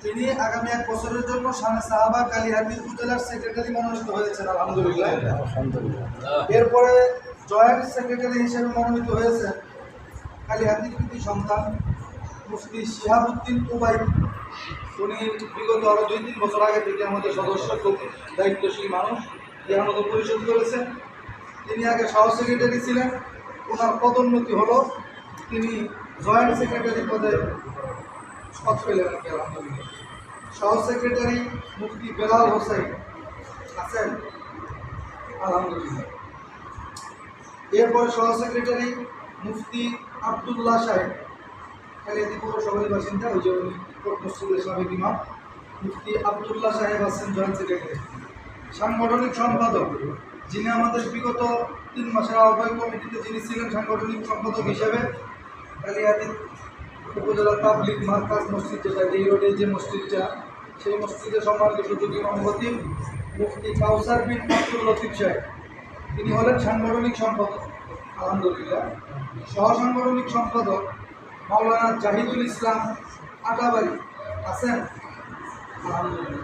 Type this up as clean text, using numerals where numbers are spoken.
তিনি আগামী 1 বছরের জন্য শানে সাহাবা কালিহাতি উপজেলার সেক্রেটারি মনোনীত হয়েছেন, আলহামদুলিল্লাহ। এরপরে জয়েন্ট সেক্রেটারি হিসেবে মনোনীত হয়েছেন কালিহাতির কৃতি সন্তান মুফতি শিহাবুদ্দিন ওবাইদ। উনি বিগত আরও 2-3 বছর আগে থেকে আমাদের সদস্য, খুব দায়িত্বশীল মানুষ, আমাদের পরিশোধ করেছেন। তিনি আগে সহ সেক্রেটারি ছিলেন, ওনার পদোন্নতি হলো, তিনি জয়েন্ট সেক্রেটারি পদে পদ পেলেন, আলহামদুলিল্লাহ। সহ সেক্রেটারি মুফতি বেলাল হোসেন আছেন, আলহামদুলিল্লাহ। এরপরে সহ সেক্রেটারি মুফতি আবদুল্লাহ সাহেব, কালিহাতি পৌরসভার বাসিন্দা, ওই যে উনি মসজিদের সাবেক ইমাম মুফতি আবদুল্লাহ সাহেব আছেন জয়েন্ট সেক্রেটারি। সাংগঠনিক সম্পাদক যিনি আমাদের বিগত 3 মাসের আহ্বায়ক কমিটিতে যিনি ছিলেন সাংগঠনিক সম্পাদক হিসেবে, কালিহাতি উপজেলা তাবলিগ মার্কাজ মসজিদ, যেটা এই রোডে যে মসজিদটা, সেই মসজিদে সম্মানিত সুযোগী ইমাম খতিব মুফতি কাউসার বিন আব্দুল লতিফ সাহেব, তিনি হলেন সাংগঠনিক সম্পাদক, আলহামদুলিল্লাহ। সহ সাংগঠনিক সম্পাদক মাওলানা জাহিদুল ইসলাম আটাবাড়ি আছেন, আলহামদুলিল্লাহ।